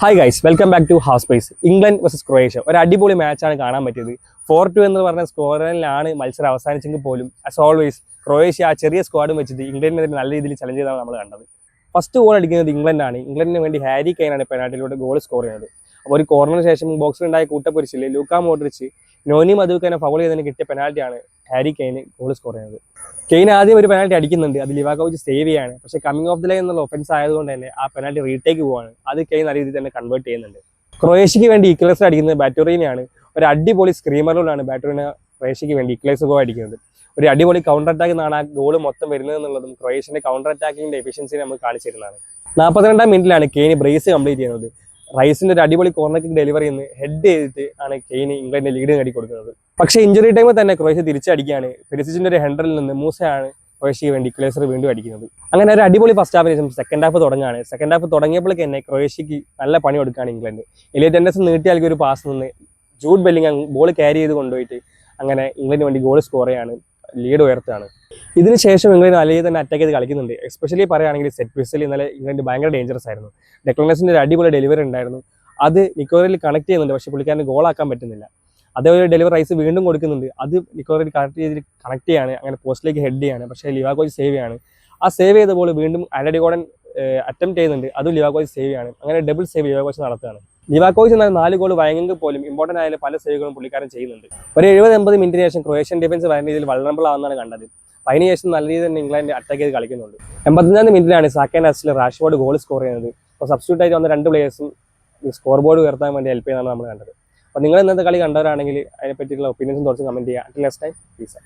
Hi guys, welcome back to house space. England versus Croatia ഒരു അടിപൊളി മാച്ചാണ് കാണാൻ പറ്റിയത്. 4-2 എന്ന് പറഞ്ഞ സ്കോറിലാണ് മത്സരം അവസാനിച്ചെങ്കിൽ പോലും ആസ് ഓൾവേസ് ക്രൊയേഷ്യ ആ ചെറിയ സ്ക്വാഡും വെച്ചിട്ട് ഇംഗ്ലണ്ടിനെതിരെ നല്ല രീതിയിൽ ചലഞ്ച് ചെയ്താണ് നമ്മൾ കണ്ടത്. ഫസ്റ്റ് ഗോൾ അടിക്കുന്നത് ഇംഗ്ലണ്ടാണ്. ഇംഗ്ലണ്ടിന് വേണ്ടി ഹാരി കെയ്നാണ് പെനാൽറ്റിയിലൂടെ ഗോൾ സ്കോർ ചെയ്യുന്നത്. അപ്പോൾ ഒരു കോർണറിന് ശേഷം ബോക്സിലുണ്ടായ കൂട്ടപ്പൊരിച്ചിൽ ലൂക്കാ മോഡ്രിച്ച് നോനി മധുവിനെ ഫൗൾ ചെയ്തതിന് കിട്ടിയ പെനാൽറ്റിയാണ് ഹാരി കെയ്ന് ഗോൾ സ്കോർ ചെയ്യുന്നത്. കെയ്ൻ ആദ്യം ഒരു പെനാൽറ്റി അടിക്കുന്നുണ്ട്, അത് ലിവാക്കോവിച്ച് സേവ് ചെയ്യാണ്. പക്ഷേ കമ്മിങ് ഓഫ് ദ ലൈൻ എന്നുള്ള ഒഫൻസ് ആയതുകൊണ്ട് തന്നെ ആ പെനാൽറ്റി റീടേക്ക് പോവാണ്. അത് കെയ്ൻ നല്ല രീതിയിൽ തന്നെ കൺവേർട്ട് ചെയ്യുന്നുണ്ട്. ക്രൊയേഷ്യക്ക് വേണ്ടി ഈക്വലൈസർ അടിക്കുന്നത് ബാറ്റോറീനെയാണ്. ഒരു അടിപൊളി സ്ക്രീമറിലൂടെയാണ് ബാറ്റോറിന ക്രൊയേഷ്യക്ക് വേണ്ടി ഈക്വലൈസർ ഗോൾ അടിക്കുന്നത്. ഒരു അടിപൊളി കൗണ്ടർ അറ്റാക്കിൽ നിന്നാണ് ആ ഗോൾ മൊത്തം വരുന്നത് എന്നുള്ളതും ക്രൊയേഷ്യന്റെ കൗണ്ടർ അറ്റാക്കിന്റെ എഫിഷ്യൻസി നമുക്ക് കാണിച്ചിരുന്നതാണ്. 42-ാം മിനിറ്റിലാണ് കെയ്ന് ബ്രേസ് കംപ്ലീറ്റ് ചെയ്യുന്നത്. റൈസിന്റെ ഒരു അടിപൊളി കോർണർ കിക്ക് ഡെലിവറി നിന്ന് ഹെഡ് ചെയ്തിട്ട് ആണ് കെയ്ന് ഇംഗ്ലണ്ടിന്റെ ലീഡ് നേടി കൊടുക്കുന്നത്. പക്ഷേ ഇഞ്ചുറി ടൈമിൽ തന്നെ ക്രൊയേഷ്യ തിരിച്ചടിക്കുകയാണ്. പെരിസിച്ചിന്റെ ഒരു ഹെൻഡറിൽ നിന്ന് മൂസയാണ് ക്രൊയേഷ്യക്ക് വേണ്ടി ഈക്വലൈസർ വീണ്ടും അടിക്കുന്നത്. അങ്ങനെ ഒരു അടിപൊളി ഫസ്റ്റ് ഹാഫിന് ശേഷം സെക്കൻഡ് ഹാഫ് തുടങ്ങുകയാണ്. സെക്കൻഡ് ഹാഫ് തുടങ്ങിയപ്പോഴേക്ക് തന്നെ ക്രൊയേഷ്യക്ക് നല്ല പണി കൊടുക്കുകയാണ് ഇംഗ്ലണ്ട്. എലിയറ്റ് ആൻഡേഴ്സൺ നീട്ടി നൽകിയ ഒരു പാസ് നിന്ന് ജൂഡ് ബെല്ലിംഗം ബോൾ ക്യാരി ചെയ്ത് കൊണ്ടുപോയിട്ട് അങ്ങനെ ഇംഗ്ലണ്ടിന് വേണ്ടി ഗോൾ സ്കോർ ചെയ്യാണ്, ലീഡ് ഉയർത്തുകയാണ്. ഇതിനുശേഷം ഇംഗ്ലണ്ട് നല്ല രീതിയിൽ തന്നെ അറ്റാക്ക് ചെയ്ത് കളിക്കുന്നുണ്ട്. എസ്പെഷ്യലി പറയുകയാണെങ്കിൽ സെറ്റ് പീസിൽ ഇന്നലെ ഇംഗ്ലണ്ട് ഭയങ്കര ഡേഞ്ചറസ് ആയിരുന്നു. ഡെക്ലൻ റൈസിന്റെ ഒരു അടിപൊളി ഡെലിവറി ഉണ്ടായിരുന്നു, അത് നിക്കോറിയിൽ കണക്ട് ചെയ്യുന്നുണ്ട്. പക്ഷേ പുള്ളിക്കാരന് ഗോളാക്കാൻ പറ്റുന്നില്ല. അതേപോലെ ഡെലിവറി റൈസ് വീണ്ടും കൊടുക്കുന്നുണ്ട്, അത് നിക്കോറിയിൽ കണക്ട് ചെയ്യാണ്, അങ്ങനെ പോസ്റ്റിലേക്ക് ഹെഡ് ചെയ്യാണ്. പക്ഷേ ലിവാക്കോവിച്ച് സേവ് ചെയ്യാണ്. ആ സേവ് ചെയ്ത ബോൾ വീണ്ടും ആന്റണി ഗോർഡൻ അറ്റംപ്റ്റ് ചെയ്യുന്നുണ്ട്, അതും ലിവാക്കോവിച്ച് സേവ് ചെയ്യാണ്. അങ്ങനെ ഡബിൾ സേവ് ലിവാക്കോവിച്ച് നടത്തുകയാണ്. ലിവാക്കോവിച്ച് എന്നാൽ 4 ഗോൾ വഴങ്ങെങ്കിൽ പോലും ഇമ്പോർട്ടൻ്റ് ആയാലും പല സേവുകളും പുള്ളിക്കാരൻ ചെയ്യുന്നുണ്ട്. ഒരു 70-80 മിനിറ്റിന് ശേഷം ക്രൊയേഷ്യൻ ഡിഫൻസ് വളരെ രീതിയിൽ വൾണറബിൾ ആവുന്നതാണ് കണ്ടത്. അതിനുശേഷം നല്ല രീതിയിൽ തന്നെ ഇംഗ്ലണ്ട് അറ്റാക്ക് ചെയ്ത് കളിക്കുന്നുണ്ട്. 85-ാം മിനിറ്റിലാണ് സാക്കൻ അസിൽ റാഷ്ഫോർഡ് ഗോൾ സ്കോർ ചെയ്യുന്നത്. അപ്പോൾ സബ്സ്റ്റിറ്റ്യൂട്ട് ആയിട്ട് വന്ന 2 പ്ലേയേഴ്സും സ്കോർ ബോർഡ് ഉയർത്താൻ വേണ്ടി ഹെൽപ്പ് ചെയ്യുന്നതാണ് നമ്മൾ കണ്ടത്. അപ്പോൾ നിങ്ങൾ ഇന്നത്തെ കളി കണ്ടവരാണെങ്കിൽ അതിനെ പറ്റിയിട്ടുള്ള ഒപ്പീനിയൻസും കുറച്ച് കമൻറ്റ് ചെയ്യുക. Next time please.